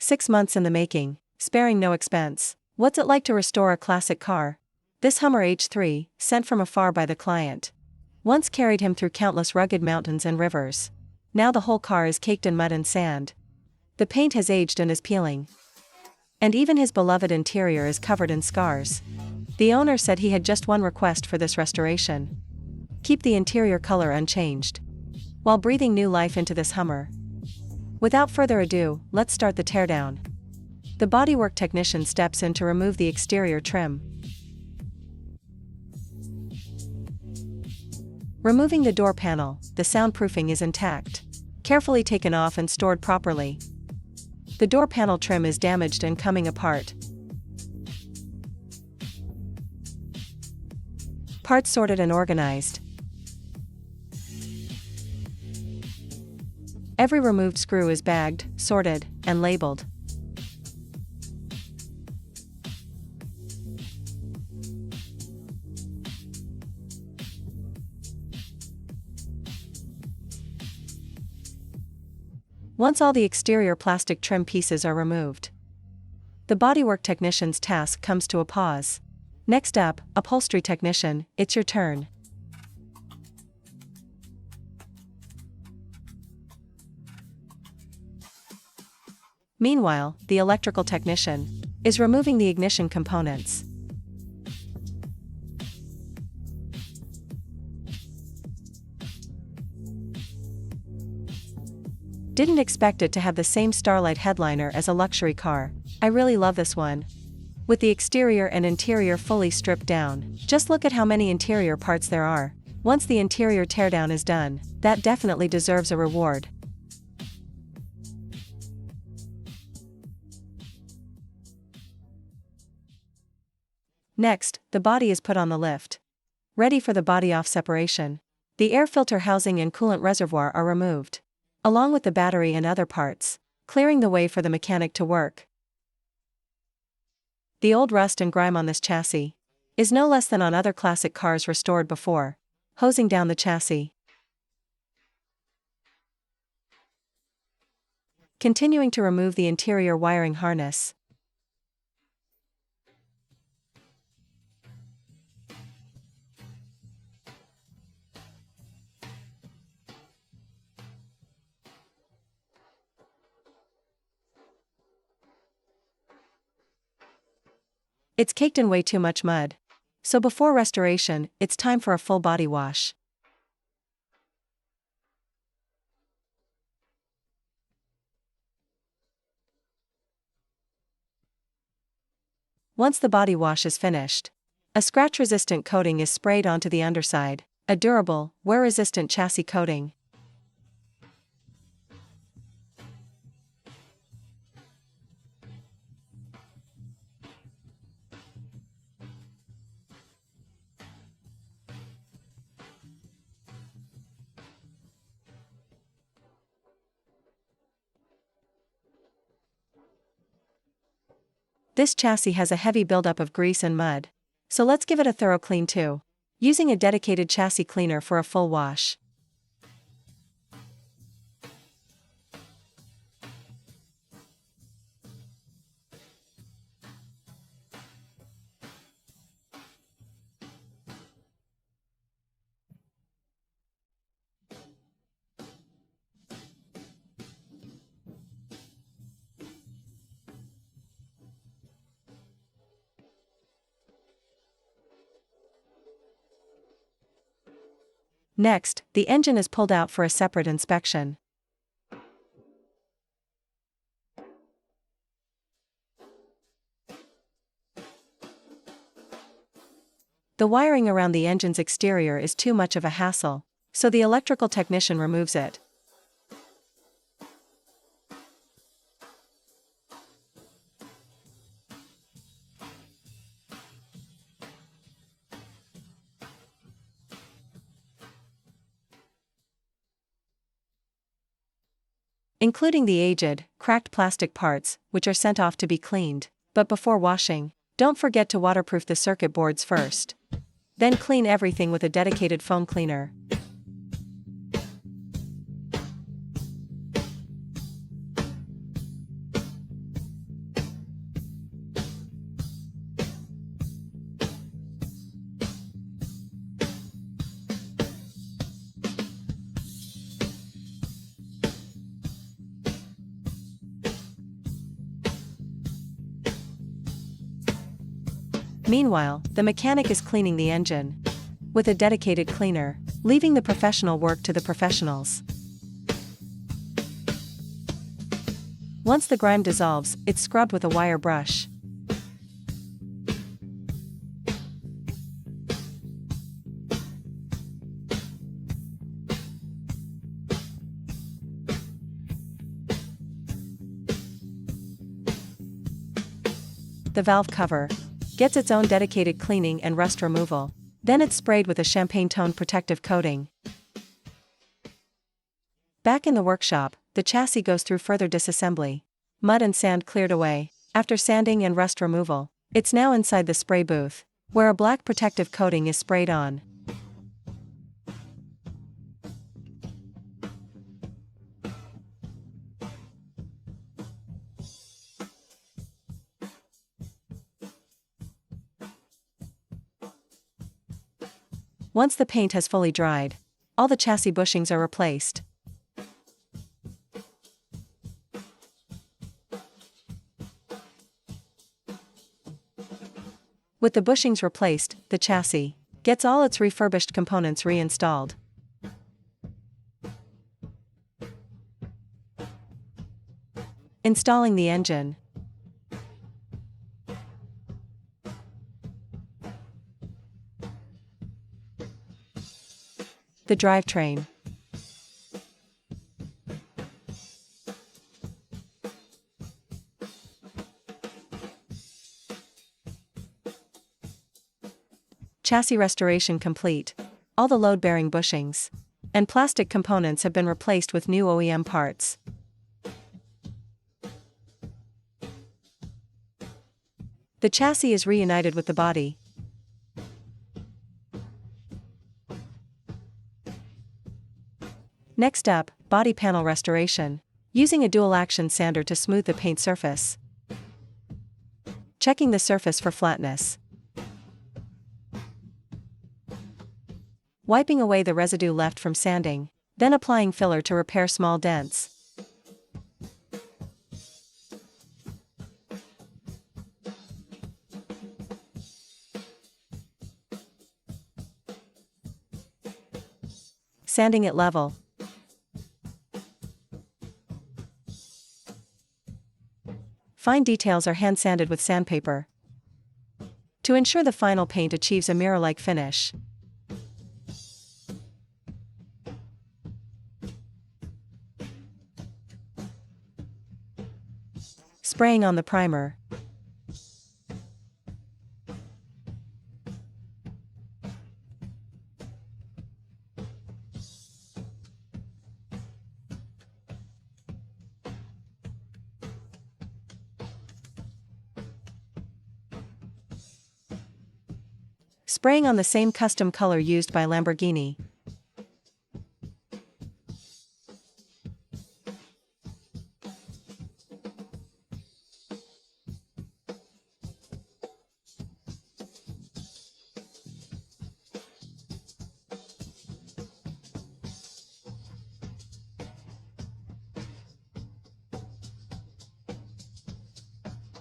6 months in the making, sparing no expense. What's it like to restore a classic car? This Hummer H3, sent from afar by the client, once carried him through countless rugged mountains and rivers. Now the whole car is caked in mud and sand. The paint has aged and is peeling. And even his beloved interior is covered in scars. The owner said he had just one request for this restoration: keep the interior color unchanged, while breathing new life into this Hummer. Without further ado, let's start the teardown. The bodywork technician steps in to remove the exterior trim. Removing the door panel, the soundproofing is intact, carefully taken off and stored properly. The door panel trim is damaged and coming apart. Parts sorted and organized. Every removed screw is bagged, sorted, and labeled. Once all the exterior plastic trim pieces are removed, the bodywork technician's task comes to a pause. Next up, upholstery technician, it's your turn. Meanwhile, the electrical technician is removing the ignition components. Didn't expect it to have the same Starlight headliner as a luxury car. I really love this one. With the exterior and interior fully stripped down, just look at how many interior parts there are. Once the interior teardown is done, that definitely deserves a reward. Next, the body is put on the lift, ready for the body-off separation. The air filter housing and coolant reservoir are removed, along with the battery and other parts, clearing the way for the mechanic to work. The old rust and grime on this chassis is no less than on other classic cars restored before. Hosing down the chassis. Continuing to remove the interior wiring harness. It's caked in way too much mud. So before restoration, it's time for a full body wash. Once the body wash is finished, a scratch-resistant coating is sprayed onto the underside, a durable, wear-resistant chassis coating. This chassis has a heavy buildup of grease and mud, so let's give it a thorough clean too, using a dedicated chassis cleaner for a full wash. Next, the engine is pulled out for a separate inspection. The wiring around the engine's exterior is too much of a hassle, so the electrical technician removes it. Including the aged, cracked plastic parts, which are sent off to be cleaned. But before washing, don't forget to waterproof the circuit boards first. Then clean everything with a dedicated foam cleaner. Meanwhile, the mechanic is cleaning the engine with a dedicated cleaner, leaving the professional work to the professionals. Once the grime dissolves, it's scrubbed with a wire brush. The valve cover gets its own dedicated cleaning and rust removal. Then it's sprayed with a champagne tone protective coating. Back in the workshop, the chassis goes through further disassembly. Mud and sand cleared away. After sanding and rust removal, it's now inside the spray booth, where a black protective coating is sprayed on. Once the paint has fully dried, all the chassis bushings are replaced. With the bushings replaced, the chassis gets all its refurbished components reinstalled. Installing the engine. The drivetrain. Chassis restoration complete. All the load-bearing bushings and plastic components have been replaced with new OEM parts. The chassis is reunited with the body. Next up, body panel restoration. Using a dual-action sander to smooth the paint surface. Checking the surface for flatness. Wiping away the residue left from sanding, then applying filler to repair small dents. Sanding it level. Fine details are hand-sanded with sandpaper to ensure the final paint achieves a mirror-like finish. Spraying on the primer. Spraying on the same custom color used by Lamborghini.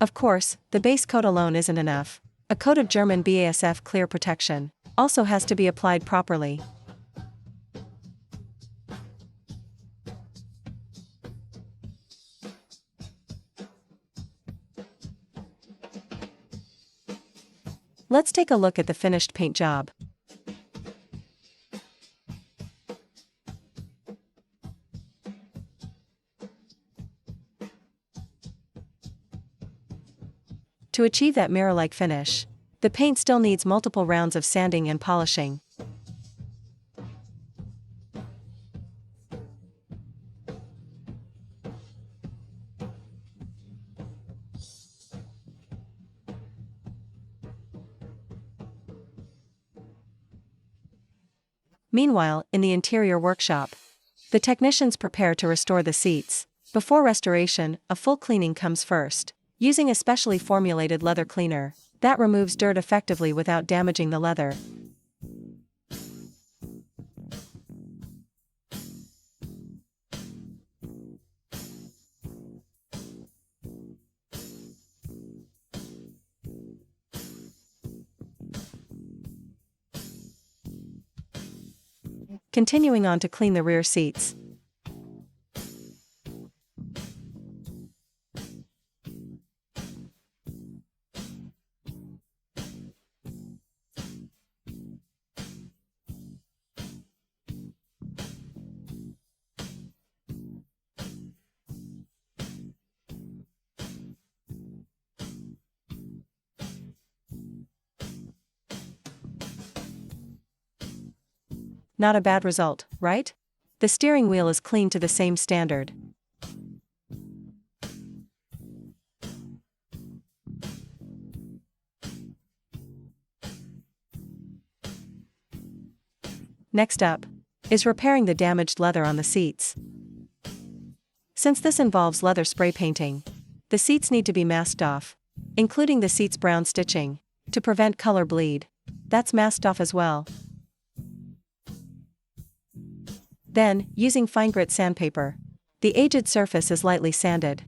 Of course, the base coat alone isn't enough. A coat of German BASF clear protection also has to be applied properly. Let's take a look at the finished paint job. To achieve that mirror-like finish, the paint still needs multiple rounds of sanding and polishing. Meanwhile, in the interior workshop, the technicians prepare to restore the seats. Before restoration, a full cleaning comes first. Using a specially formulated leather cleaner that removes dirt effectively without damaging the leather. Continuing on to clean the rear seats. Not a bad result, right? The steering wheel is cleaned to the same standard. Next up is repairing the damaged leather on the seats. Since this involves leather spray painting, the seats need to be masked off, including the seat's brown stitching, to prevent color bleed. That's masked off as well. Then, using fine grit sandpaper, the aged surface is lightly sanded.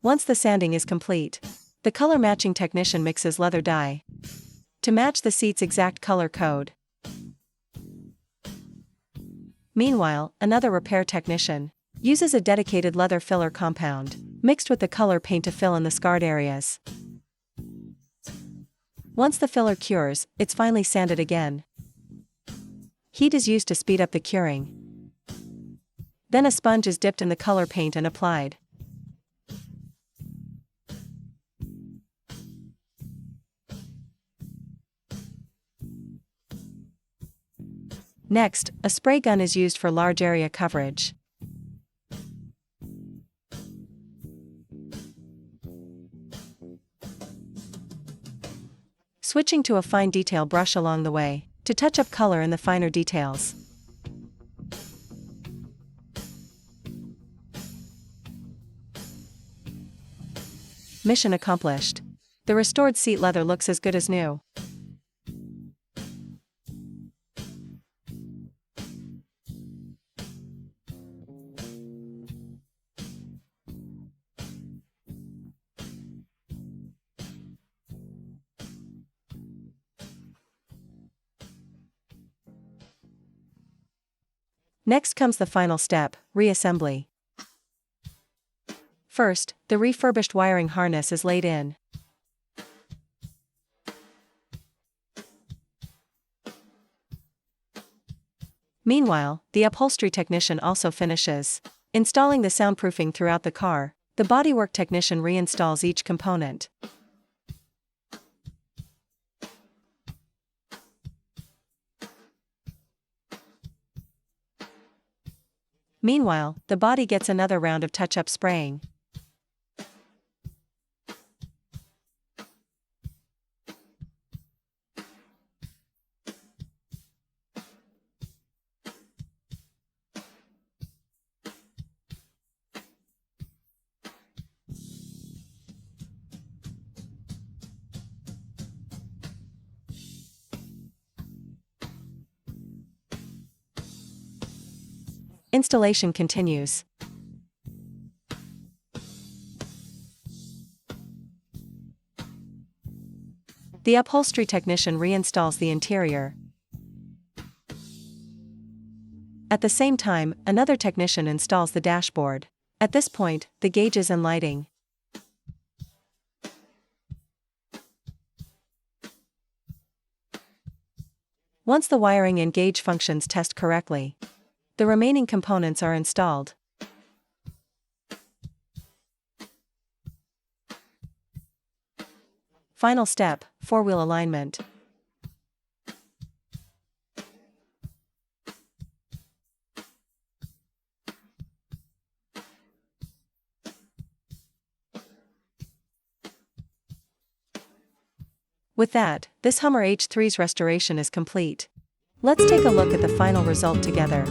Once the sanding is complete, the color matching technician mixes leather dye to match the seat's exact color code. Meanwhile, another repair technician uses a dedicated leather filler compound mixed with the color paint to fill in the scarred areas. Once the filler cures, it's finally sanded again. Heat is used to speed up the curing. Then a sponge is dipped in the color paint and applied. Next, a spray gun is used for large area coverage. Switching to a fine detail brush along the way, to touch up color in the finer details. Mission accomplished. The restored seat leather looks as good as new. Next comes the final step, reassembly. First, the refurbished wiring harness is laid in. Meanwhile, the upholstery technician also finishes installing the soundproofing throughout the car. The bodywork technician reinstalls each component. Meanwhile, the body gets another round of touch-up spraying. Installation continues. The upholstery technician reinstalls the interior. At the same time, another technician installs the dashboard. At this point, the gauges and lighting. Once the wiring and gauge functions test correctly, the remaining components are installed. Final step, four-wheel alignment. With that, this Hummer H3's restoration is complete. Let's take a look at the final result together.